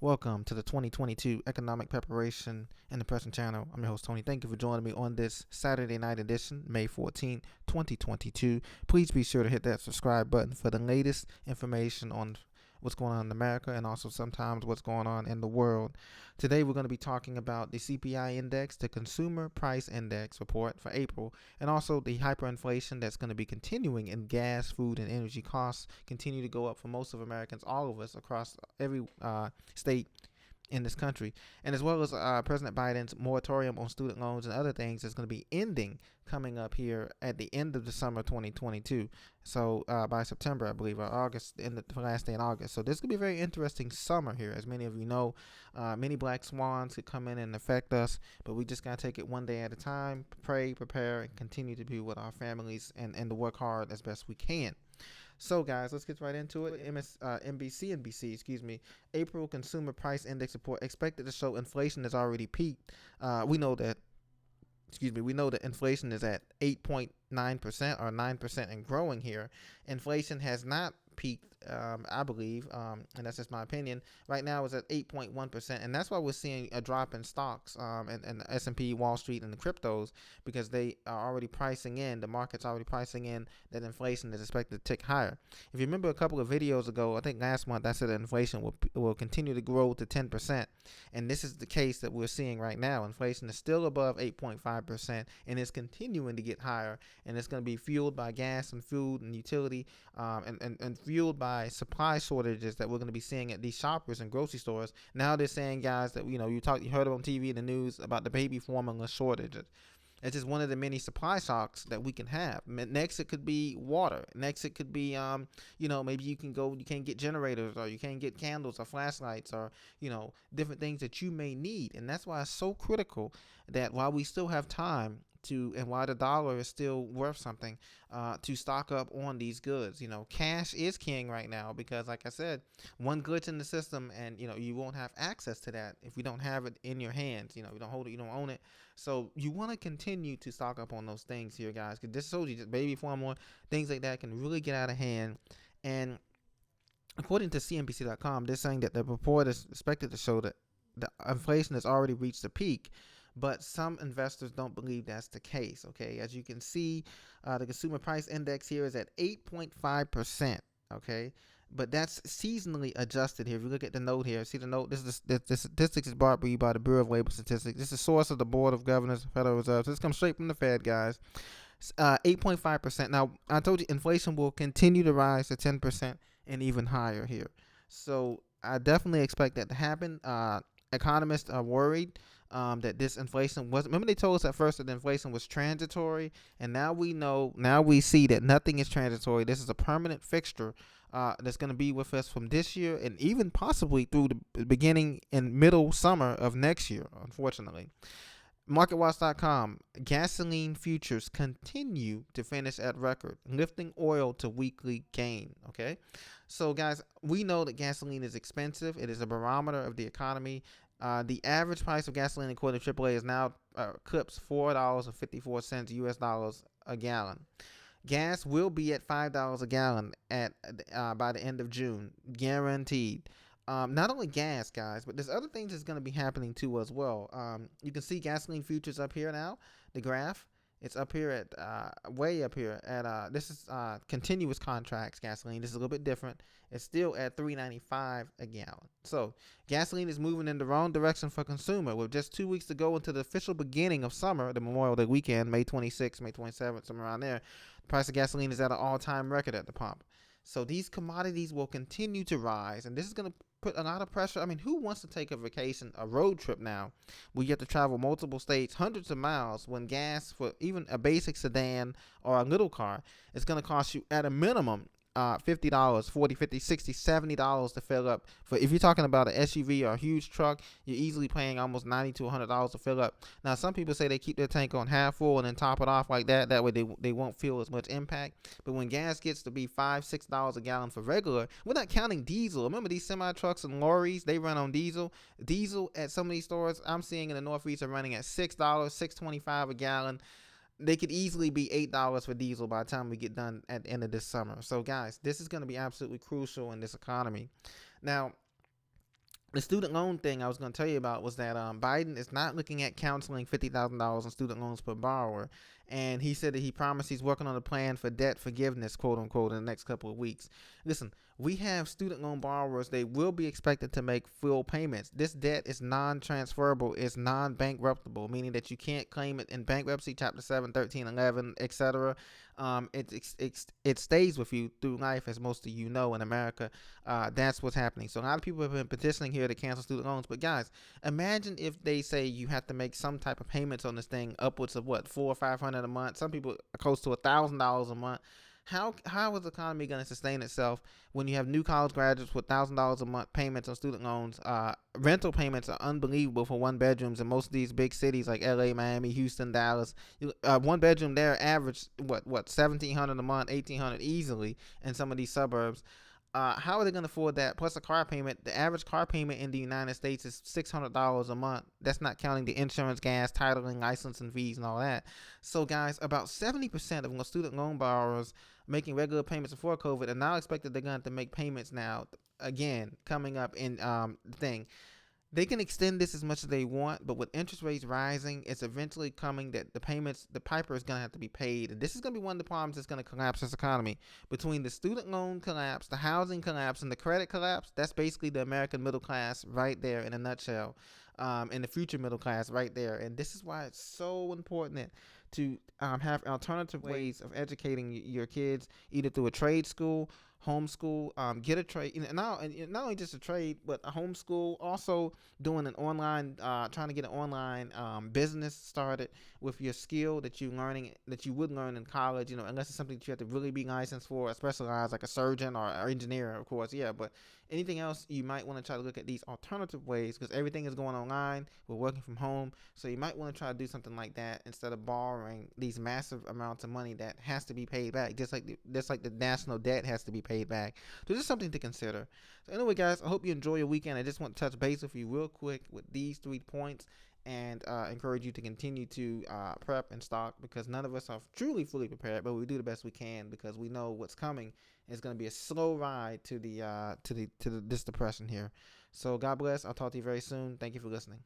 Welcome to the 2022 Economic Preparation and Depression channel. I'm your host, Tony. Thank you for joining me on this Saturday night edition, May 14th, 2022. Please be sure to hit that subscribe button for the latest information on what's going on in America and also sometimes what's going on in the world. Today, we're going to be talking about the CPI index, the Consumer Price Index report for April, and also the hyperinflation that's going to be continuing in gas, food, and energy costs continue to go up for most of Americans, all of us across every state in this country, and as well as President Biden's moratorium on student loans and other things is going to be ending coming up here at the end of the summer 2022. So by September, I believe, or August, the last day in August. So this could be a very interesting summer here. As many of you know, many black swans could come in and affect us, but we just got to take it one day at a time, pray, prepare, and continue to be with our families and to work hard as best we can. So, guys, let's get right into it. NBC, April Consumer Price Index report expected to show inflation has already peaked. We know that inflation is at 8.9% or 9% and growing here. Inflation has not peaked, I believe, and that's just my opinion. Right now it's at 8.1%, and that's why we're seeing a drop in stocks and the S&P, Wall Street, and the cryptos, because they are already pricing in, the market's already pricing in that inflation is expected to tick higher. If you remember a couple of videos ago, I think last month, I said that inflation will continue to grow to 10%, and this is the case that we're seeing right now. Inflation is still above 8.5%, and it's continuing to get higher, and it's going to be fueled by gas and food and utility, and fueled by supply shortages that we're going to be seeing at these shoppers and grocery stores. Now they're saying, guys, that you heard it on TV and the news about the baby formula shortages. It's just one of the many supply shocks that we can have. Next, it could be water. Next, it could be, maybe you can't get generators, or you can't get candles or flashlights, or, different things that you may need. And that's why it's so critical that while we still have time and why the dollar is still worth something, to stock up on these goods. Cash is king right now because, like I said, one glitch in the system, and you won't have access to that if you don't have it in your hands. You don't hold it, you don't own it. So you want to continue to stock up on those things here, guys, because this shows you just baby formula, things like that can really get out of hand. And according to CNBC.com, they're saying that the report is expected to show that the inflation has already reached a peak. But some investors don't believe that's the case. Okay, as you can see, the consumer price index here is at 8.5%. Okay, but that's seasonally adjusted here. If you look at the note here, see the note. The statistics is brought to you by the Bureau of Labor Statistics. This is the source of the Board of Governors, Federal Reserve. So this comes straight from the Fed, guys. 8.5%. Now, I told you inflation will continue to rise to 10% and even higher here. So I definitely expect that to happen. Economists are worried that this inflation was. Remember, they told us at first that inflation was transitory, and now we see that nothing is transitory. This is a permanent fixture that's going to be with us from this year and even possibly through the beginning and middle summer of next year, unfortunately. MarketWatch.com, gasoline futures continue to finish at record, lifting oil to weekly gain. Okay, so guys, we know that gasoline is expensive. It is a barometer of the economy. The average price of gasoline, according to AAA, is now eclipsed $4.54 US dollars a gallon. Gas will be at $5 a gallon by the end of June, guaranteed. Not only gas, guys, but there's other things that's going to be happening too as well. You can see gasoline futures up here now. The graph, it's up here at way up here at this is continuous contracts gasoline. This is a little bit different. It's still at $3.95 a gallon. So gasoline is moving in the wrong direction for consumer. With just 2 weeks to go into the official beginning of summer, the Memorial Day weekend, May 26th, May 27th, somewhere around there, the price of gasoline is at an all-time record at the pump. So these commodities will continue to rise, and this is going to put a lot of pressure. I mean, who wants to take a vacation, a road trip now, where you have to travel multiple states, hundreds of miles, when gas for even a basic sedan or a little car is going to cost you at a minimum $50, $40, $50, $60, $70 to fill up. For if you're talking about an SUV or a huge truck, you're easily paying almost $90 to $100 to fill up. Now, some people say they keep their tank on half full and then top it off like that. That way they won't feel as much impact. But when gas gets to be $5, $6 a gallon for regular, we're not counting diesel. Remember these semi trucks and lorries, they run on diesel. Diesel at some of these stores I'm seeing in the Northeast are running at $6, $6.25 a gallon. They could easily be $8 for diesel by the time we get done at the end of this summer. So, guys, this is going to be absolutely crucial in this economy. Now, The student loan thing I was going to tell you about was that Biden is not looking at counseling $50,000 in student loans per borrower, and he said that he promised he's working on a plan for debt forgiveness, quote unquote, in the next couple of weeks. Listen, we have student loan borrowers; they will be expected to make full payments. This debt is non-transferable, it's non-bankruptable, meaning that you can't claim it in bankruptcy, Chapter 7, 13, 11, etc. It stays with you through life, as most of you know in America. That's what's happening. So a lot of people have been petitioning here to cancel student loans. But guys, imagine if they say you have to make some type of payments on this thing, upwards of what, 400 or 500 a month. Some people are close to $1,000 a month. How is the economy going to sustain itself when you have new college graduates with $1,000 a month payments on student loans? Rental payments are unbelievable for one bedrooms in most of these big cities like L.A., Miami, Houston, Dallas. One bedroom there average what 1,700 a month, 1,800 easily in some of these suburbs. How are they going to afford that? Plus a car payment. The average car payment in the United States is $600 a month. That's not counting the insurance, gas, titling, licensing fees, and all that. So, guys, about 70% of student loan borrowers making regular payments before COVID are now expected they're going to have to make payments now again coming up in the thing. They can extend this as much as they want, but with interest rates rising, it's eventually coming that the payments, the piper is going to have to be paid. And this is going to be one of the problems that's going to collapse this economy. Between the student loan collapse, the housing collapse, and the credit collapse, that's basically the American middle class right there in a nutshell. And the future middle class right there. And this is why it's so important to have alternative ways of educating your kids, either through a trade school, homeschool, get a trade, not only just a trade, but a homeschool, also doing an online, trying to get an online business started with your skill that you learning, that you would learn in college, unless it's something that you have to really be licensed for, specialized like a surgeon or engineer, of course, yeah, but anything else, you might want to try to look at these alternative ways because everything is going online. We're working from home. So you might want to try to do something like that instead of borrowing these massive amounts of money that has to be paid back, just like the national debt has to be paid back. So just something to consider. So anyway, guys, I hope you enjoy your weekend. I just want to touch base with you real quick with these 3 points and encourage you to continue to prep and stock because none of us are truly fully prepared, but we do the best we can because we know what's coming is going to be a slow ride to this depression here. So God bless. I'll talk to you very soon. Thank you for listening.